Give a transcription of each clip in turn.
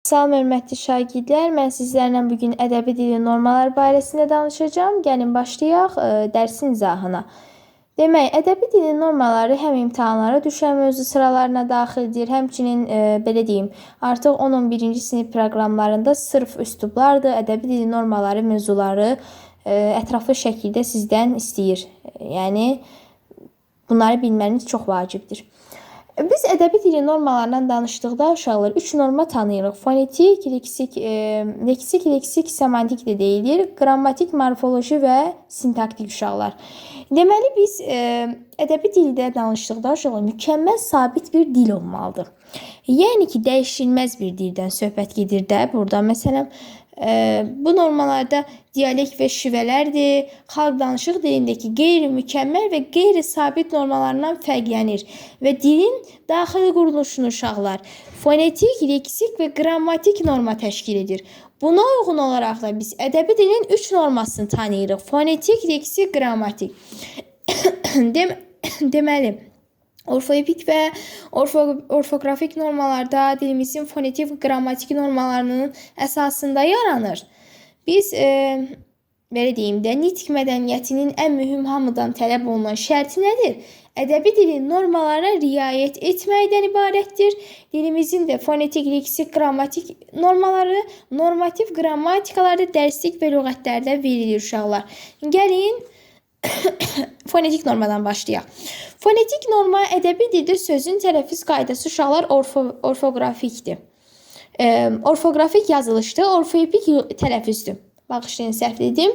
Salam hörmətli şagirdlər, mən sizlərlə bugün ədəbi dilin normaları barəsində danışacağım. Gəlin başlayaq dərsin izahına. Demək, ədəbi dilin normaları həm imtahanlara düşən mövzu sıralarına daxildir, həmçinin belə deyim, artıq 10-11-ci sinif proqramlarında sırf üslublardır, ədəbi dilin normaları mövzuları ətraflı şəkildə sizdən istəyir. Yəni bunları bilməniz çox vacibdir. Biz ədəbi dilin normalarından danışdıqda uşaqlar 3 norma tanıyırıq. Fonetik, leksik, semantik də deyilir. Qrammatik, morfoloji və sintaktik uşaqlar. Deməli biz ədəbi dildə danışdıqda uşaqlar mükəmməl sabit bir dil olmalıdır. Yəni ki, dəyişilməz bir dildən söhbət gedir də burada. Məsələn, bu normalarda dialekt və şivələrdir. Xalq danışıq dilindəki qeyri-mükəmməl və qeyri-sabit normalarından fərqlənir və dilin daxili quruluşunu uşaqlar fonetik, leksik və qrammatik norma təşkil edir. Buna uyğun olaraq da biz ədəbi dilin 3 normasını tanıyırıq. Fonetik, leksik, qrammatik. Deməli, orfoepik və orfoqrafik normalarda dilimizin fonetik və qrammatik normalarının əsasında yaranır. Biz belə deyim də, nitq mədəniyyətinin ən mühüm hamıdan tələb olunan şərti nədir? Ədəbi dilin normalarına riayət etməkdən ibarətdir. Dilimizin də fonetik, leksik, qrammatik normaları, normativ qrammatikalarda dərslik və lüğətlərdə verilir uşaqlar. Gəlin fonetik normadan başlayaq. Fonetik norma ədəbi dildə sözün tələffüz qaydası uşaqlar orfoqrafikdir. Orfoqrafik yazılışdır, orfoepik tələffüzdür. Bağışlayın, səhv dedim.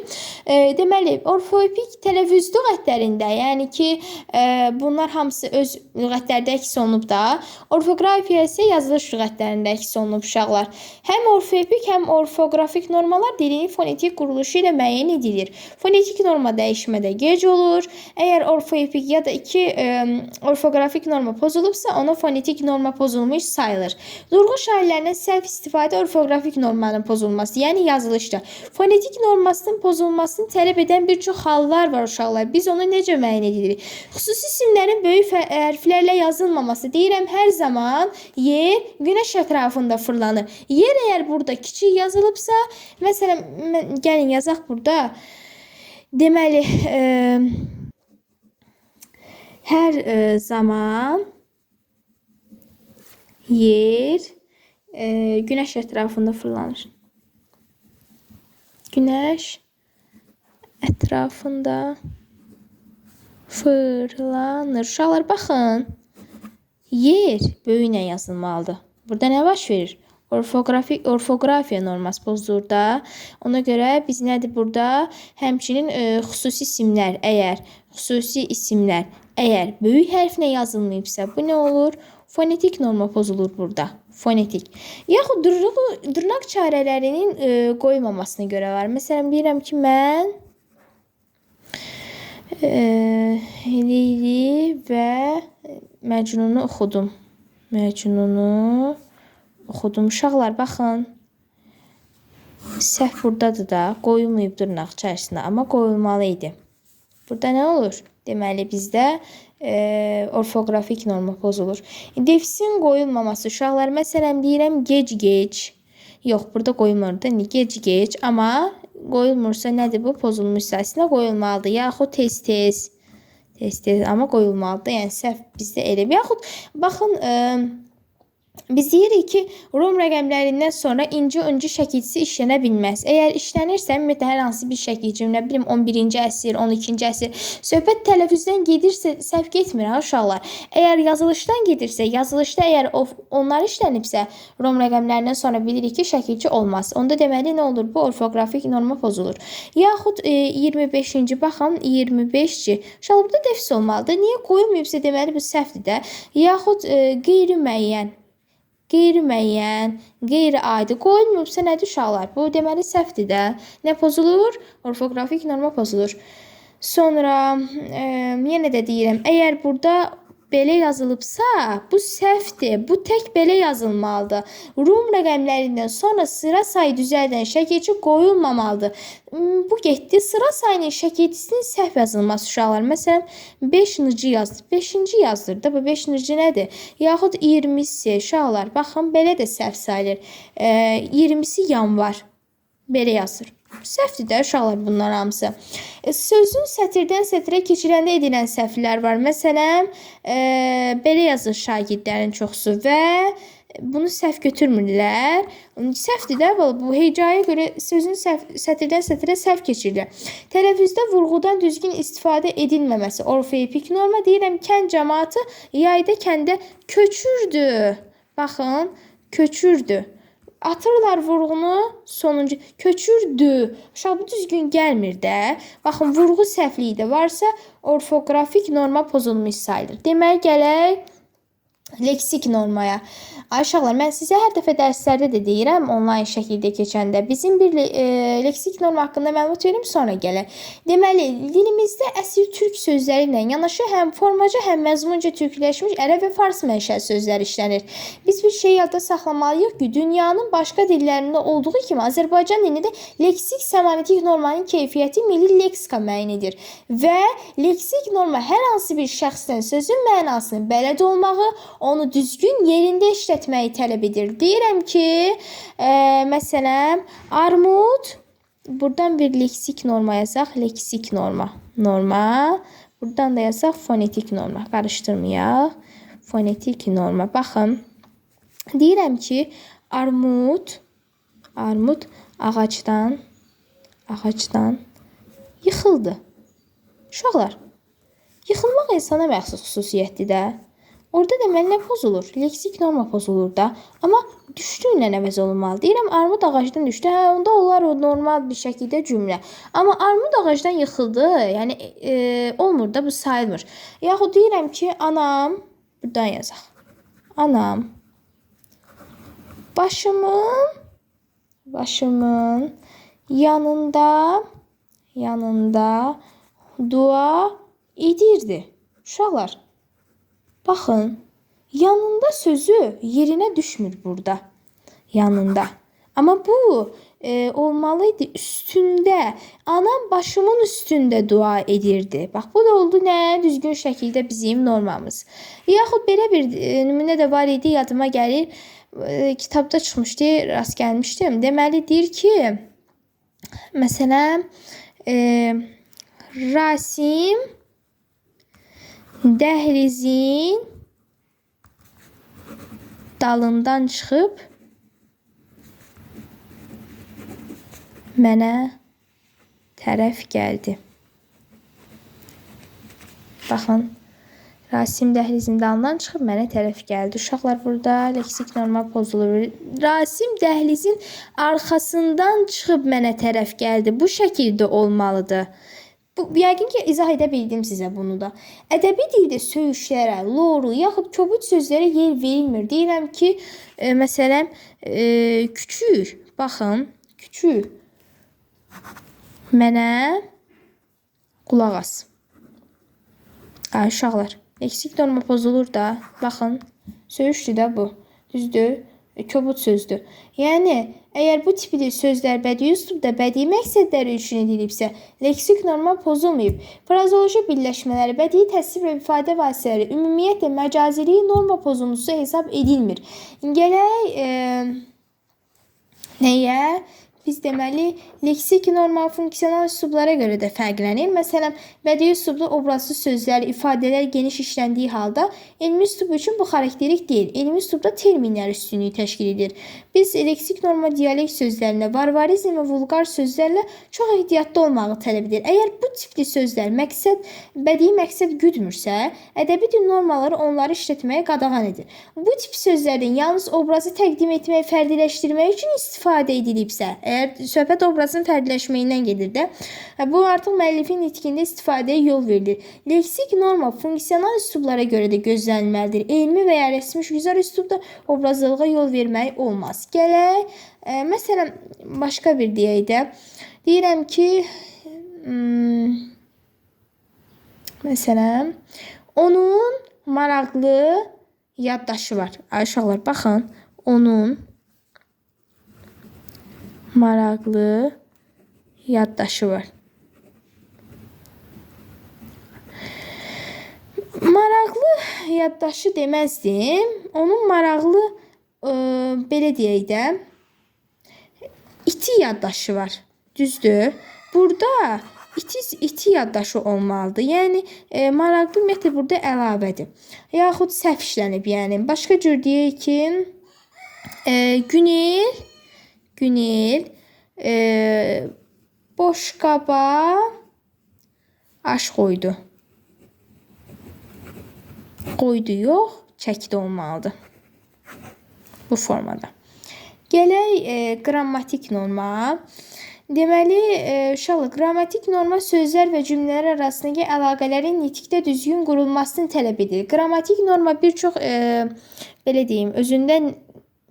Deməli, orfoepik tələffüz lüğətlərində, yəni ki, bunlar hamısı öz lüğətlərdə əks olunub da, orfoqrafiya isə yazılış lüğətlərində əks olunub uşaqlar. Həm orfoepik, həm orfoqrafik normalar dilinin fonetik quruluşu ilə müəyyən edilir. Fonetik norma dəyişmədə gec olur. Əgər orfoepik ya da orfoqrafik norma pozulubsa, ona fonetik norma pozulmuş sayılır. Durğu şairlərindən səhv istifadə orfoqrafik normanın pozulması, yəni yazılışda. Fonetik normasının pozulmasını tələb edən bir çox hallar var uşaqlar. Biz onu necə müəyyən edirik? Xüsusi isimlərin böyük hərflərlə yazılmaması. Deyirəm, hər zaman yer günəş ətrafında fırlanır. Yer əgər burada kiçik yazılıbsa, məsələn, gəlin yazaq burada. Deməli, hər zaman yer günəş ətrafında fırlanır. Günəş ətrafında fırlanır. Uşaqlar, baxın. Yer böyüklə yazılmalıdır. Burada nə baş verir? Orfoqrafiya norması pozulur da. Ona görə biz nədir burada? Həmçinin xüsusi isimlər əgər böyük hərflə yazılmayıbsa, bu nə olur? Fonetik norma pozulur burada. Fonetik. Yaxud dırnaq çarələrinin qoyulmamasına görə var. Məsələn, deyirəm ki, mən Leyli və Məcnunu oxudum. Uşaqlar, baxın. Səhv buradadır da, qoyulmayıb dırnaq çarəsində, amma qoyulmalı idi. Burada nə olur? Deməli, bizdə orfoqrafik norma pozulur. Defisin qoyulmaması uşaqlar, məsələn, deyirəm gec. Yox, burada qoyulmur da, gec, amma qoyulmursa nədir bu? Pozulmuş sayısına qoyulmalıdır. Yaxud tez, amma qoyulmalıdır. Yəni, səhv bizdə elə. Yaxud, baxın, biz deyirik ki, Rom rəqəmlərindən sonra inci şəkilçisi işlənə bilməz. Əgər işlənirsə, ümumiyyətlə hər hansı bir şəkilçi, nə bilim 11-ci əsr, 12-ci əsr, söhbət tələffüzdən gedirsə, səhv getmir ha uşaqlar. Əgər yazılışdan gedirsə, yazılışda əgər onlar işlənibsə, Rom rəqəmlərindən sonra bilirik ki, şəkilçi olmaz. Onda deməli nə olur? Bu orfoqrafik norma pozulur. Yaxud 25-ci, baxın, 25-ci. Uşaqlar, burada defis olmalıdır. Niyə qoyulmayıbsa, deməli bu səhvdir də. Yaxud qeyri-müəyyən, qeyri-adi qoyulmayıbsa nədir uşaqlar? Bu deməli səhvdir də. Nə pozulur? Orfoqrafik norma pozulur. Sonra yenə də deyirəm, əgər burada belə yazılıbsa, bu səhvdir. Bu tək belə yazılmalıdır. Rum rəqəmlərindən sonra sıra sayı düzəldən şəkilçi qoyulmamalıdır. Bu getdi. Sıra sayının şəkilçisinin səhv yazılması uşaqlar. Məsələn, 5-ci yazdı. 5-ci yazdır da. Bu 5-ci nədir? Yaxud 20-si uşaqlar. Baxın, belə də səhv sayılır. 20-si yanvar. Belə yazır. Səhvdir də uşaqlar bunlar hamısı. Sözün sətirdən sətrə keçirəndə edilən səhvlər var. Məsələn, belə yazır şagirdlərin çoxusu və bunu səhv götürmürlər. Səhvdir də bu hecaya görə sözün sətirdən sətrə səhv keçirilir. Tələffüzdə vurğudan düzgün istifadə edilməməsi. Orfoepik norma deyirəm, kənd cəmaatı yayda kəndə köçürdü. Baxın, köçürdü. Atırlar vurğunu sonuncu köçürdü. Uşaq bu düzgün gəlmir də. Baxın, vurğu səhvliyi də varsa orfoqrafik norma pozulmuş sayılır. Demək gələk leksik normaya. Uşaqlar, mən sizə hər dəfə dərslərdə də deyirəm, onlayn şəkildə keçəndə bizim bir leksik norma haqqında məlumat verim, sonra gələk. Deməli, dilimizdə əsl türk sözləri ilə yanaşı həm formaca, həm məzmunca türkləşmiş ərəb və fars mənşəli sözlər işlənir. Biz bir şey yadda saxlamalıyıq ki, dünyanın başqa dillərində olduğu kimi Azərbaycan dilində leksik semantik normanın keyfiyyəti milli leksika müəyyən edir və leksik norma hər hansı bir şəxsdən sözün mənasını bələd olmağı, onu düzgün yerində işlətməyi tələb edir. Deyirəm ki, məsələn, armud, buradan bir leksik norma yazaq, leksik norma. Buradan da yazaq fonetik norma. Qarışdırmayaq. Fonetik norma. Baxın, deyirəm ki, armud ağacdan yıxıldı. Uşaqlar, yıxılmaq insana məxsus xüsusiyyətdir də. Orada deməli nə pozulur? Leksik norma pozulur da. Amma düşdü ilə əvəz olunmalı. Deyirəm, armud ağacdan düşdü. Onda olar o normal bir şəkildə cümlə. Amma armud ağacdan yıxıldı. Yəni, olmur da, bu sayılmır. Yaxud deyirəm ki, anam, buradan yazaq. Anam, başımın yanında dua edirdi. Uşaqlar, baxın, yanında sözü yerinə düşmür burada. Yanında. Amma bu olmalıydı üstündə. Anam başımın üstündə dua edirdi. Bax, bu da oldu nə? Düzgün şəkildə bizim normamız. Yaxud belə bir nümunə də var idi, yadıma gəlir. Kitabda çıxmışdı, rast gəlmişdim. Deməli, deyir ki, məsələn, Rasim dəhlizin dalından çıxıb mənə tərəf gəldi. Baxın, Rasim dəhlizin dalından çıxıb mənə tərəf gəldi. Uşaqlar, burada leksik norma pozulur. Rasim dəhlizin arxasından çıxıb mənə tərəf gəldi. Bu şəkildə olmalıdır. Yəqin ki, izah edə bildim sizə bunu da. Ədəbi dildə söyüşlərə, loru, yaxud kobud sözlərə yer verilmir. Deyirəm ki, məsələn, küçük, baxın, küçük, mənə qulaq as. Uşaqlar, leksik norma pozulur da, baxın, söyüşdür də bu, düzdür, kobud sözdür. Yəni, əgər bu tipli sözlər bədii üslubda bədii məqsədləri üçün edilibsə, leksik norma pozulmayıb. Frazoloji birləşmələri, bədii təsvir və ifadə vasitələri, ümumiyyətlə məcaziliyi norma pozuntusu hesab edilmir. Gələk, nəyə? Biz deməli, leksik norma funksional üslublara görə də fərqlənir. Məsələn, bədii üslubda obrazlı sözlər, ifadələr geniş işləndiyi halda elmi üslub üçün bu xarakterik deyil. Elmi üslubda terminlər üstünlüyü təşkil edir. Biz leksik norma dialekt sözlərinə, varvarizm və vulqar sözlərlə çox ehtiyatlı olmağı tələb edir. Əgər bu tipli sözlər bədii məqsəd güdmürsə, ədəbi dil normaları onları işlətməyə qadağan edir. Bu tip sözlərdən yalnız obrazı təqdim etmək, fərdiləşdirmək üçün istifadə edilibsə, əgər söhbət obrazın fərdiləşməyindən gedir də, bu artıq müəllifin nitqində istifadəyə yol verilir. Leksik norma funksional üslublara görə də gözlənilməlidir. Elmi və ya rəsmi-güzar üslubda obrazlılığa yol vermək olmaz. Gələk, məsələn, başqa bir deyək də, deyirəm ki, məsələn, onun maraqlı yaddaşı var. Ay uşaqlar, baxın. Onun maraqlı yaddaşı var. Maraqlı yaddaşı deməzdim. Onun maraqlı belə deyək də iti yaddaşı var. Düzdür? Burada iti yaddaşı olmalıdır. Yəni maraqlı ümumiyyətlə burada əlavədir. Yaxud səhv işlənib, yəni. Başqa cür deyək ki, Günel boş qaba aş qoydu. Qoydu yox, çəkdi olmalıdır. Bu formada. Gələk qrammatik norma. Deməli, uşaqlar, qrammatik norma sözlər və cümlələr arasındakı əlaqələrin nitqdə düzgün qurulmasını tələb edir. Qrammatik norma bir çox belə deyim, özündə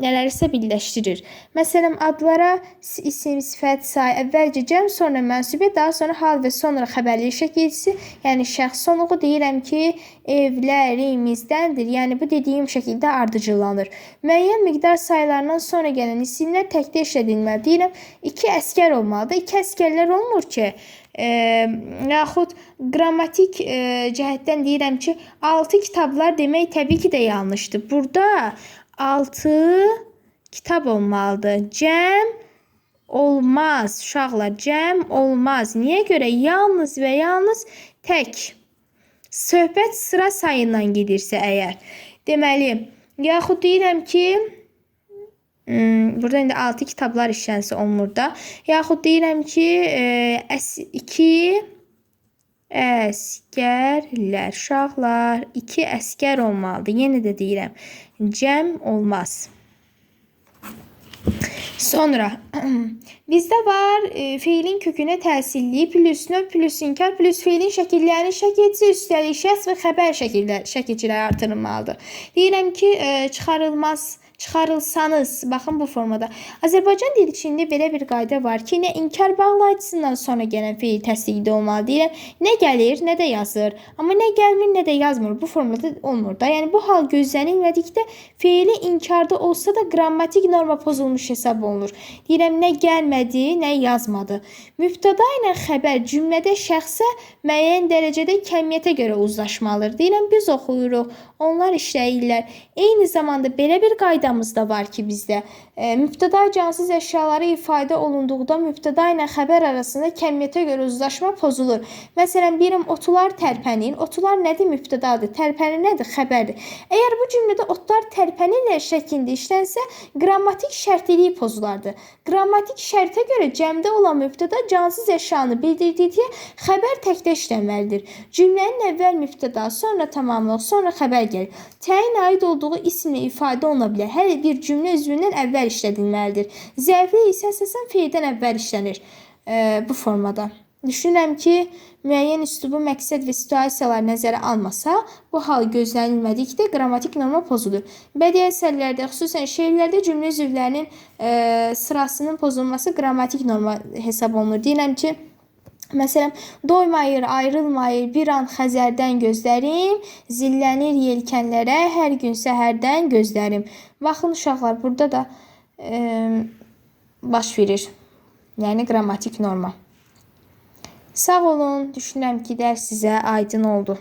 nələrsə birləşdirir. Məsələn, adlara isim, sifət, say, əvvəlcə cəm, sonra mənsubiyyət, daha sonra hal və sonra xəbərli şəkilçisi, yəni şəxs sonluğu deyirəm ki, evlərimizdəndir. Yəni bu dediyim şəkildə ardıcıllanır. Müəyyən miqdar saylarından sonra gələn isimlər təkdə işlədilməli. Deyirəm, 2 əskər olmalıdır. 2 əskərlər olmur ki, yaxud qrammatik cəhətdən deyirəm ki, 6 kitablar demək təbii ki də yanlışdır. Burada 6 kitab olmalıdır. Cəm olmaz. Uşaqlar, cəm olmaz. Niyə görə? Yalnız və yalnız tək. Söhbət sıra sayından gedirsə əgər. Deməli, yaxud deyirəm ki, burada indi 6 kitablar işlənsə olmur da. Yaxud deyirəm ki, 2 əskərlər. Uşaqlar, 2 əskər olmalıdır. Yenə də deyirəm, cəm olmaz. Sonra bizdə var feilin kökünə təsirli, plus növ, plus inkar, plus feilin şəkillərini şəkilçi, üstəlik şəxs və xəbər şəkilçiləri artırılmalıdır. Deyirəm ki, çıxarılsanız, baxın bu formada. Azərbaycan dil içində belə bir qayda var ki, nə inkar bağlayıcısından sonra gələn feil təsdiqli olmalı. Deyirəm, nə gəlir, nə də yazır. Amma nə gəlmir, nə də yazmır. Bu formada olmur da. Yəni bu hal gözlənilmədikdə feili inkarda olsa da qrammatik norma pozulmuş hesab olunur. Deyirəm, nə gəlmədi, nə yazmadı. Mübtəda ilə xəbər cümlədə şəxsə müəyyən dərəcədə kəmiyyətə görə uzlaşmalıdır. Deyirəm, biz oxuyuruq, onlar işləyirlər. Eyni zamanda belə bir qaydamız da var ki, bizdə mübtəda cansız əşyaları ifadə olunduqda mübtəda ilə xəbər arasında kəmiyyətə görə uzlaşma pozulur. Məsələn, deyirəm, otlar tərpənir. Otlar nədir? Mübtədadır. Tərpənir nədir? Xəbərdir. Əgər bu cümlədə otlar tərpənirlər şəklində işlənsə, qrammatik şərtlilik pozulardı. Qrammatik şərtə görə cəmdə olan mübtəda cansız əşyanı bildirdikcə xəbər təkdə işlənməlidir. Cümlənin əvvəl mübtəda, sonra tamamlıq, sonra xəbər gəlir. Təyin aid olduğu ismlə ifadə oluna bilər. Hər bir cümlə üzvündən əvvəl işlədilməlidir. Zərfli isə əsasən feildən əvvəl işlənir bu formada. Düşünürəm ki, müəyyən üslubu, məqsəd və situasiyalar nəzərə almasa, bu hal gözlənilmədikdə qrammatik norma pozulur. Bədii əsərlərdə, xüsusən şeirlərdə cümlə üzvlərinin sırasının pozulması qrammatik norma hesab olunur. Deyirəm ki, məsələn, doymayır, ayrılmayır, bir an Xəzərdən gözlərim, zillənir yelkənlərə, hər gün səhərdən gözlərim. Baxın, uşaqlar, burada da baş verir. Yəni, qrammatik norma. Sağ olun, düşünürəm ki, dərs sizə aydın oldu.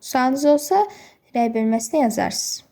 Sualınız olsa, rəy bölməsinə yazarsınız.